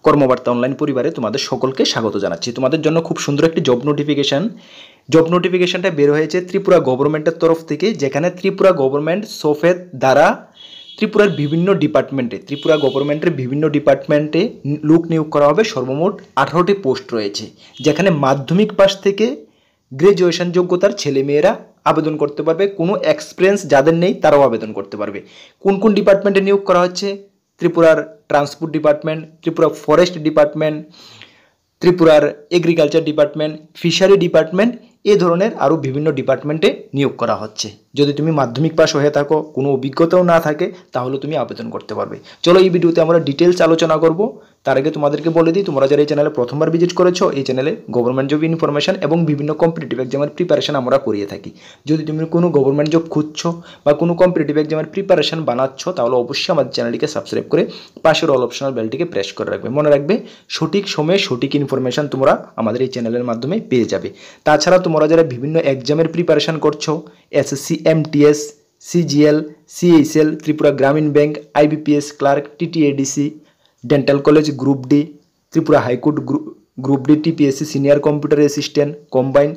কর্মবার্তা online পরিবারে তোমাদের সকলকে স্বাগত জানাচ্ছি। তোমাদের জন্য খুব সুন্দর একটি জব নোটিফিকেশনটা বের হয়েছে ত্রিপুরা গভর্নমেন্টের তরফ থেকে, যেখানে ত্রিপুরা গভর্নমেন্ট সোফের দ্বারা ত্রিপুরার বিভিন্ন ডিপার্টমেন্টে লোক নিয়োগ করা হবে। সর্বমোট 18টি পোস্ট রয়েছে, যেখানে মাধ্যমিক পাস থেকে গ্র্যাজুয়েশন যোগ্যতার ছেলেমেয়েরা আবেদন করতে পারবে। কোনো এক্সপিরিয়েন্স যাদের নেই তারাও আবেদন করতে পারবে। কোন কোন ডিপার্টমেন্টে নিয়োগ করা হচ্ছে? ত্রিপুরার transport department, Tripura forest department, ত্রিপুরার এগ্রিকালচার ডিপার্টমেন্ট, ফিশারি ডিপার্টমেন্ট, এই ধরনের আরও বিভিন্ন ডিপার্টমেন্টে নিয়োগ করা হচ্ছে। যদি তুমি মাধ্যমিক পাস হয়ে থাকো, কোনো অভিজ্ঞতাও না থাকে, তাহলে তুমি আবেদন করতে পারবে। চলো এই ভিডিওতে আমরা ডিটেলস আলোচনা করব। তার আগে তোমাদেরকে বলে দিই, তোমরা যারা এই চ্যানেলে প্রথমবার ভিজিট করেছো, এই চ্যানেলে গভর্নমেন্ট জব ইনফরমেশন এবং বিভিন্ন কম্পিটিটিভ এক্সামের প্রিপারেশন আমরা করিয়ে থাকি। যদি তুমি কোনো গভর্নমেন্ট জব খুঁজছো বা কোনো কম্পিটিটিভ এক্সামের প্রিপারেশন বানাচ্ছ, তাহলে অবশ্যই আমাদের চ্যানেলটিকে সাবস্ক্রাইব করে পাশের অল অপশনাল বেলটিকে প্রেস করে রাখবে। মনে রাখবে, সঠিক সময়ে সঠিক ইনফরমেশন তোমরা আমাদের এই চ্যানেলের মাধ্যমে পেয়ে যাবে। তাছাড়া তোমরা যারা বিভিন্ন এক্সামের প্রিপারেশন করছো, SSC, MTS, CGL, CHL, Tripura Gramin bank, IBPS clerk, TTADC, dental college group D, Tripura high court group D, TPSC senior computer assistant, combine,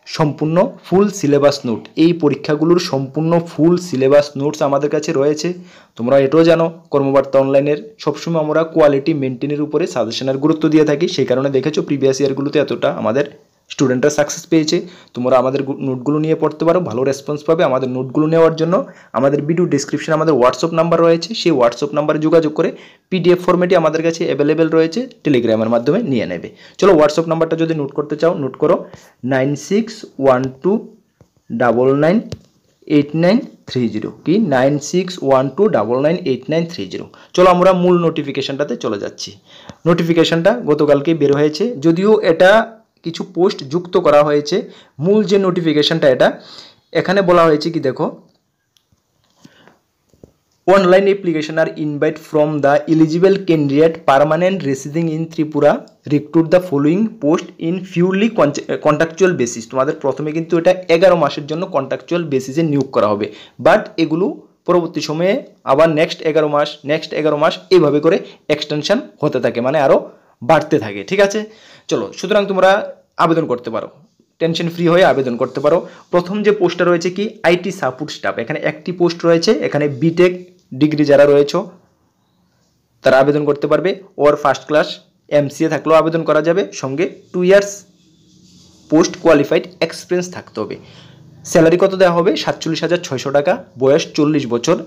সম্পূর্ণ ফুল সিলেবাস নোট, এই পরীক্ষাগুলোর সম্পূর্ণ ফুল সিলেবাস নোটস আমাদের কাছে রয়েছে। তোমরা এটাও জানো, কর্মবার্তা অনলাইনের সবসময় আমরা কোয়ালিটি মেনটেনের উপরে সাজেশনের গুরুত্ব দিয়ে থাকি। সেই কারণে দেখেছো প্রিভিয়াস ইয়ারগুলোতে এতটা আমাদের স্টুডেন্টরা সাকসেস পেয়েছে। তোমরা আমাদের নোটগুলো নিয়ে পড়তে পারো, ভালো রেসপন্স পাবে। আমাদের নোটগুলো নেওয়ার জন্য আমাদের ভিডিও ডিসক্রিপশনে আমাদের হোয়াটসঅ্যাপ নাম্বার রয়েছে, সেই হোয়াটসঅ্যাপ নাম্বারে যোগাযোগ করে পিডিএফ ফরম্যাটে আমাদের কাছে অ্যাভেলেবেল রয়েছে, টেলিগ্রামের মাধ্যমে নিয়ে নেবে। চলো হোয়াটসঅ্যাপ নাম্বারটা যদি নোট করতে চাও, নোট করো 9612998930। কি 9612998930। চলো আমরা মূল নোটিফিকেশনটাতে চলে যাচ্ছি। নোটিফিকেশনটা গতকালকে বের হয়েছে, যদিও এটা কিছু পোস্ট যুক্ত করা হয়েছে। মূল যে নোটিফিকেশনটা, এটা এখানে বলা হয়েছে কি দেখো, online application are invite from the eligible candidate permanent residing in Tripura recruit the following post in purely contractual basis. তোমাদের প্রথমে কিন্তু এটা 11 মাসের জন্য কন্ট্রাকচুয়াল বেসিসে নিয়োগ করা হবে, বাট এগুলো পরবর্তী সময়ে আবার নেক্সট 11 মাস এইভাবে করে এক্সটেনশন হতে থাকে, মানে আরও বাড়তে থাকে। ঠিক আছে, চলো সুতরাং তোমরা আবেদন করতে পারো, টেনশন ফ্রি হয়ে আবেদন করতে পারো। প্রথম যে পোস্টটা রয়েছে কি আইটি সাপোর্ট স্টাফ, এখানে একটি পোস্ট রয়েছে। এখানে বিটেক ডিগ্রি যারা রয়েছে তারা আবেদন করতে পারবে, ওর ফার্স্ট ক্লাস এমসিএ থাকলেও আবেদন করা যাবে। সঙ্গে 2 ইয়ার্স পোস্ট কোয়ালিফাইড এক্সপিরিয়েন্স থাকতে হবে। স্যালারি কত দেওয়া হবে? 47,600 টাকা। বয়স 40 বছর।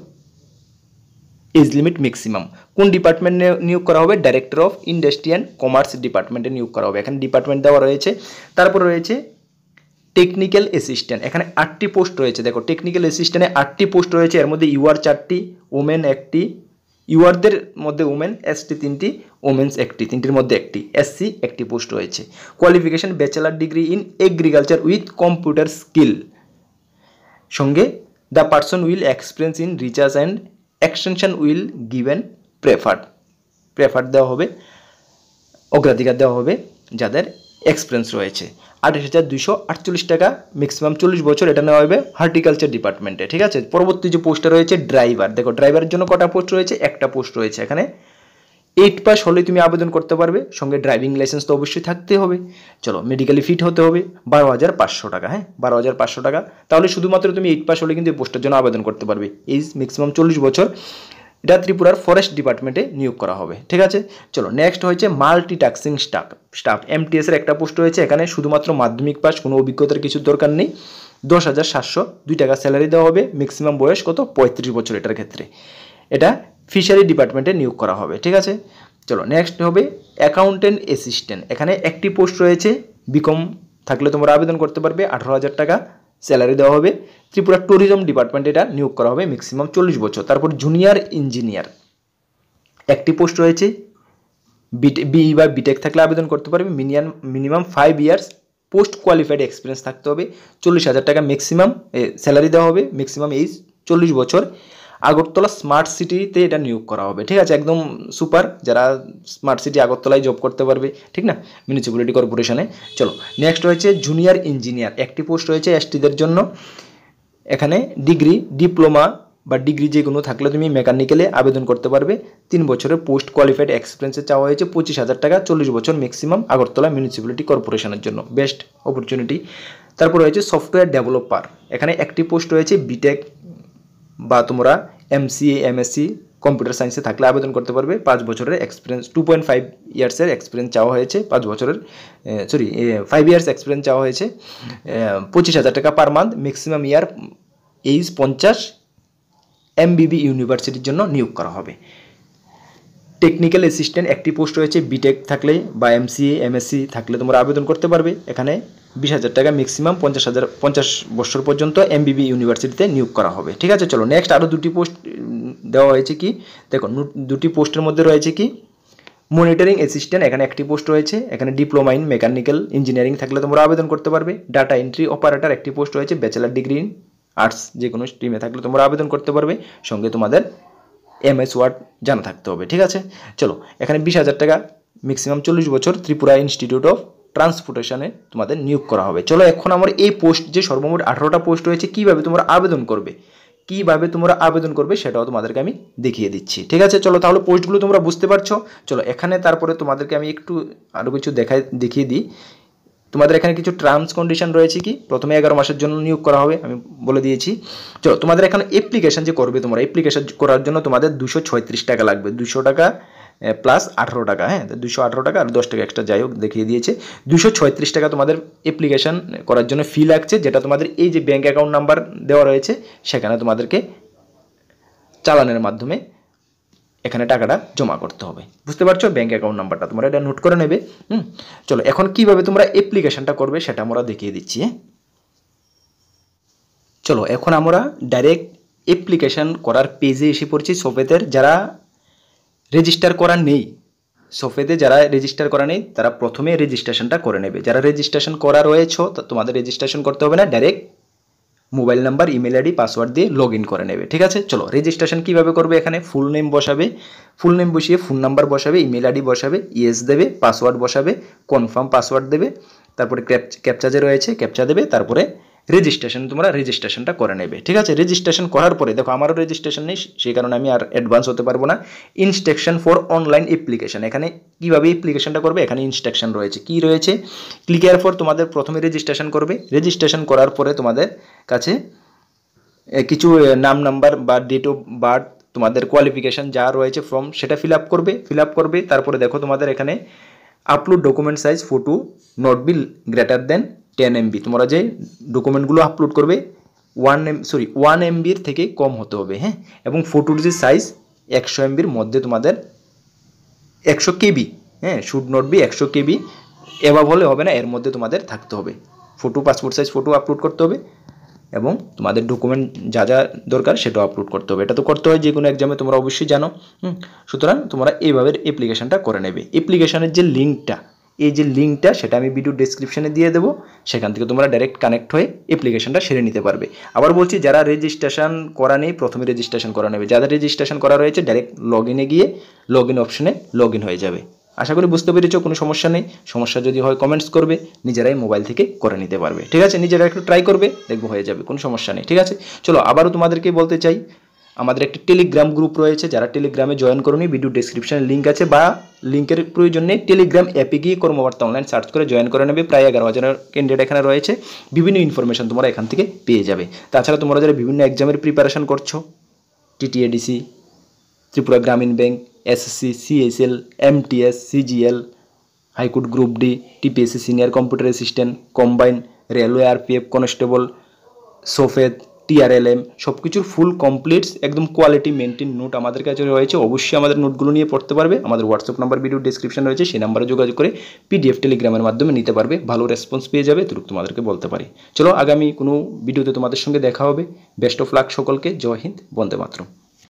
Age limit maximum. কোন ডিপার্টমেন্টে নিয়োগ করা হবে? Director of industry and commerce ডিপার্টমেন্টে নিয়োগ করা হবে। এখানে ডিপার্টমেন্ট দেওয়া রয়েছে। তারপর রয়েছে টেকনিক্যাল অ্যাসিস্ট্যান্ট, এখানে 8টি পোস্ট রয়েছে। দেখো টেকনিক্যাল অ্যাসিস্ট্যান্টে 8টি পোস্ট রয়েছে, এর মধ্যে ইউআর 4টি, ওমেন 1টি, ইউআরদের মধ্যে ওমেন, এসটি 3টি, ওমেন্স 1টি, 3টির মধ্যে 1টি, এসসি 1টি পোস্ট রয়েছে। Qualification bachelor degree in agriculture with computer skill. সঙ্গে the person will experience in research and extension will given preferred দেওয়া হবে, অগ্রাধিকার দেওয়া হবে যাদের এক্সপিরিয়েন্স রয়েছে। 28,248 টাকা, ম্যাক্সিমাম 40 বছর। এটা নেওয়া হবে হর্টিকালচার ডিপার্টমেন্টে। ঠিক আছে, পরবর্তী যে পোস্টটা রয়েছে ড্রাইভার। দেখো ড্রাইভারের জন্য কটা পোস্ট রয়েছে? একটা পোস্ট রয়েছে। এখানে 8 পাস হলে তুমি আবেদন করতে পারবে। সঙ্গে ড্রাইভিং লাইসেন্স তো অবশ্যই থাকতে হবে। চলো মেডিকেলি ফিট হতে হবে। 12,500 টাকা। হ্যাঁ, 12,500 টাকা। তাহলে শুধুমাত্র তুমি 8 পাস হলে কিন্তু এই পোস্টের জন্য আবেদন করতে পারবে। এজ ম্যাক্সিমাম 40 বছর। এটা ত্রিপুরার ফরেস্ট ডিপার্টমেন্টে নিয়োগ করা হবে। ঠিক আছে, চলো নেক্সট হয়েছে মাল্টিটাস্কিং স্টাফ। এমটিএস এর একটা পোস্ট রয়েছে। এখানে শুধুমাত্র মাধ্যমিক পাস, কোনো অভিজ্ঞতার কিছু দরকার নেই। 10,702 টাকা স্যালারি দেওয়া হবে। ম্যাক্সিমাম বয়স কত? 35 বছর এটার ক্ষেত্রে। এটা ফিশারি ডিপার্টমেন্টে নিয়োগ করা হবে। ঠিক আছে, চলো নেক্সট হবে অ্যাকাউন্টেন্ট অ্যাসিস্ট্যান্ট। এখানে একটি পোস্ট রয়েছে। বিকম থাকলে তোমরা আবেদন করতে পারবে। 18,000 টাকা স্যালারি দেওয়া হবে। ত্রিপুরা ট্যুরিজম ডিপার্টমেন্টে এটা নিয়োগ করা হবে। ম্যাক্সিমাম 40 বছর। তারপর জুনিয়র ইঞ্জিনিয়ার একটি পোস্ট রয়েছে। বিই বা বিটেক থাকলে আবেদন করতে পারবে। Minimum 5 years post qualified experience থাকতে হবে। 40,000 টাকা ম্যাক্সিমাম স্যালারি দেওয়া হবে। ম্যাক্সিমাম এজ 40 বছর। আগরতলা স্মার্ট সিটিতে এটা নিয়োগ করা হবে। ঠিক আছে, একদম সুপার, যারা স্মার্ট সিটি আগরতলায় জব করতে পারবে। ঠিক না, মিউনিসিপ্যালিটি কর্পোরেশনে। চলো নেক্সট রয়েছে জুনিয়র ইঞ্জিনিয়ার। একটি পোস্ট রয়েছে এসটিদের জন্য। এখানে ডিগ্রি, ডিপ্লোমা বা ডিগ্রি যে কোনো থাকলে তুমি মেকানিক্যালে আবেদন করতে পারবে। 3 বছরের পোস্ট কোয়ালিফাইড এক্সপিরিয়েন্সে চাওয়া হয়েছে 25,000 টাকা, 40 বছর ম্যাক্সিমাম, আগরতলা মিউনিসিপ্যালিটি কর্পোরেশনের জন্য বেস্ট অপরচুনিটি। তারপর রয়েছে সফটওয়্যার ডেভেলপার, এখানে একটি পোস্ট রয়েছে, বিটেক বা তোমরা MCA MSc কম্পিউটার সায়েন্সে থাকলে আবেদন করতে পারবে। 5 বছরের এক্সপিরিয়েন্স, 2.5 ইয়ার্সের এক্সপিরিয়েন্স চাওয়া হয়েছে, 5 ইয়ার্স এক্সপিরিয়েন্স চাওয়া হয়েছে, 25,000 টাকা পার মান্থ, ম্যাক্সিমাম ইয়ার এইজ 50, MBB ইউনিভার্সিটির জন্য নিয়োগ করা হবে। টেকনিক্যাল অ্যাসিস্ট্যান্ট একটি পোস্ট রয়েছে, বিটেক থাকলে বা MCA MSc থাকলে তোমরা আবেদন করতে পারবে। এখানে 20,000 টাকা ম্যাক্সিমাম, 50 বছর পর্যন্ত MBB ইউনিভার্সিটিতে নিয়োগ করা হবে। ঠিক আছে, চলো নেক্সট আরও দুটি পোস্ট দেওয়া হয়েছে কি দেখো, দুটি পোস্টের মধ্যে রয়েছে কি মনিটরিং অ্যাসিস্ট্যান্ট, এখানে একটি পোস্ট রয়েছে, এখানে ডিপ্লোমা ইন মেকানিক্যাল ইঞ্জিনিয়ারিং থাকলে তোমরা আবেদন করতে পারবে। ডাটা এন্ট্রি অপারেটর একটি পোস্ট রয়েছে, ব্যাচেলার ডিগ্রি ইন আর্টস যে কোনো স্ট্রিমে থাকলে তোমরা আবেদন করতে পারবে, সঙ্গে তোমাদের MS ওয়ার্ড জানা থাকতে হবে। ঠিক আছে, চলো এখানে 20,000 টাকা ম্যাক্সিমাম, 40 বছর, ত্রিপুরা ইনস্টিটিউট অফ ট্রান্সপোর্টেশনে তোমাদের নিয়োগ করা হবে। চলো এখন আমার এই পোস্ট যে সর্বমোট 18টা পোস্ট রয়েছে, কীভাবে তোমরা আবেদন করবে সেটাও তোমাদেরকে আমি দেখিয়ে দিচ্ছি। ঠিক আছে, চলো তাহলে পোস্টগুলো তোমরা বুঝতে পারছো। চলো এখানে তারপরে তোমাদেরকে আমি একটু আরও কিছু দেখিয়ে দিই। তোমাদের এখানে কিছু টার্মস কন্ডিশন রয়েছে কি, প্রথমে 11 মাসের জন্য নিয়োগ করা হবে, আমি বলে দিয়েছি। চলো তোমাদের এখানে অ্যাপ্লিকেশন যে করবে, তোমরা অ্যাপ্লিকেশন করার জন্য তোমাদের 236 টাকা লাগবে, 200 টাকা প্লাস 18 টাকা, হ্যাঁ 218 টাকা আর 10 টাকা এক্সট্রা, যাই হোক দেখিয়ে দিয়েছে। 236 টাকা তোমাদের অ্যাপ্লিকেশন করার জন্য ফি লাগছে, যেটা তোমাদের এই যে ব্যাঙ্ক অ্যাকাউন্ট নাম্বার দেওয়া রয়েছে সেখানে তোমাদেরকে চালানের মাধ্যমে এখানে টাকাটা জমা করতে হবে। বুঝতে পারছো, ব্যাঙ্ক অ্যাকাউন্ট নাম্বারটা তোমরা এটা নোট করে নেবে। চলো এখন কিভাবে তোমরা অ্যাপ্লিকেশনটা করবে সেটা আমরা দেখিয়ে দিচ্ছি। চলো এখন আমরা ডাইরেক্ট অ্যাপ্লিকেশন করার পেজে এসে পড়ছি। সফেদের যারা রেজিস্টার করা নেই, তারা প্রথমে রেজিস্ট্রেশনটা করে নেবে। যারা রেজিস্ট্রেশন করা রয়েছে তোমাদের রেজিস্ট্রেশন করতে হবে না, direct mobile number, email ID, password দিয়ে লগ ইন করে নেবে। ঠিক আছে, চলো রেজিস্ট্রেশন কীভাবে করবে, এখানে ফুল নেম বসাবে, ফুল নেম বসিয়ে ফোন নাম্বার বসাবে, ইমেল আইডি বসাবে, ইয়েস দেবে, পাসওয়ার্ড বসাবে, কনফার্ম পাসওয়ার্ড দেবে, তারপরে ক্যাপচা যে রয়েছে ক্যাপচা দেবে, তারপরে তোমরা রেজিস্ট্রেশনটা করে নেবে। ঠিক আছে, রেজিস্ট্রেশন করার পরে দেখো আমারও রেজিস্ট্রেশন নেই, সেই কারণে আমি আর অ্যাডভান্স হতে পারবো না। ইনস্ট্রাকশন ফর অনলাইন অ্যাপ্লিকেশন, এখানে কীভাবে অ্যাপ্লিকেশনটা করবে এখানে ইনস্ট্রাকশন রয়েছে, কি রয়েছে, ক্লিক এর পর তোমাদের প্রথমে রেজিস্ট্রেশন করবে। রেজিস্ট্রেশন করার পরে তোমাদের কাছে কিছু নাম নাম্বার বা ডেট অফ বার্থ, তোমাদের কোয়ালিফিকেশান যা রয়েছে ফর্ম সেটা ফিল আপ করবে। তারপরে দেখো তোমাদের এখানে upload document size photo not be greater than 10 MB, তোমরা যে ডকুমেন্টগুলো আপলোড করবে 1 MBর থেকে কম হতে হবে, হ্যাঁ। এবং ফটোর যে সাইজ 100 MBর মধ্যে তোমাদের 100 KB, হ্যাঁ, শুড নট বি 100 KB, এভাব হলে হবে না, এর মধ্যে তোমাদের থাকতে হবে। Photo passport size photo upload করতে হবে এবং তোমাদের ডকুমেন্ট যা যা দরকার সেটাও আপলোড করতে হবে। এটা তো করতে হয় যে কোনো এক্সামে, তোমরা অবশ্যই জানো। সুতরাং তোমরা এইভাবে অ্যাপ্লিকেশনটা করে নেবে। অ্যাপ্লিকেশনের যে লিঙ্কটা সেটা আমি ভিডিও ডেসক্রিপশনে দিয়ে দেবো, সেখান থেকে তোমরা ডাইরেক্ট কানেক্ট হয়ে অ্যাপ্লিকেশনটা সেরে নিতে পারবে। আবার বলছি, যারা রেজিস্ট্রেশন করা নেই প্রথমে রেজিস্ট্রেশন করা নেবে, যাদের রেজিস্ট্রেশন করা রয়েছে ডাইরেক্ট লগ ইনে গিয়ে লগ ইন অপশনে লগ ইন হয়ে যাবে। আশা করি বুঝতে পেরেছো, কোনো সমস্যা নেই। সমস্যা যদি হয় কমেন্টস করবে, নিজেরাই মোবাইল থেকে করে নিতে পারবে। ঠিক আছে, নিজেরা একটু ট্রাই করবে, দেখবো হয়ে যাবে, কোনো সমস্যা নেই। ঠিক আছে, চলো আবারও তোমাদেরকে বলতে চাই, আমাদের একটি টেলিগ্রাম গ্রুপ রয়েছে, যারা টেলিগ্রামে জয়েন করোনি ভিডিও ডেসক্রিপশনে লিঙ্ক আছে, বা লিঙ্কের প্রয়োজন নেই, টেলিগ্রাম অ্যাপে গিয়ে কর্মবার্তা অনলাইন সার্চ করে জয়েন করে নেবে। প্রায় 11,000 ক্যান্ডিডেট এখানে রয়েছে, বিভিন্ন ইনফরমেশন তোমরা এখান থেকে পেয়ে যাবে। তাছাড়া তোমরা যারা বিভিন্ন এক্সামের প্রিপারেশন করছো, TTADC, Tripura Gramin bank, SSC, CSL, MTS, CGL, high court group D, TPSC senior computer assistant, combine, railway, RPF, constable, সফেদ, TRLM সব কিছুর ফুল কমপ্লিটস একদম কোয়ালিটি মেনটেন নোট আমাদের কাছে রয়েছে। অবশ্যই আমাদের নোটগুলো নিয়ে পড়তে পারবে। আমাদের হোয়াটসঅ্যাপ নাম্বার ভিডিও ডেসক্রিপশন রয়েছে, সেই নাম্বারে যোগাযোগ করে PDF টেলিগ্রামের মাধ্যমে নিতে পারবে, ভালো রেসপন্স পেয়ে যাবে, এটুকু তোমাদেরকে বলতে পারি। চলো আগামী কোনো ভিডিওতে তোমাদের সঙ্গে দেখা হবে। বেস্ট অফ লাক সকলকে। জয় হিন্দ, বন্দে মাতরম।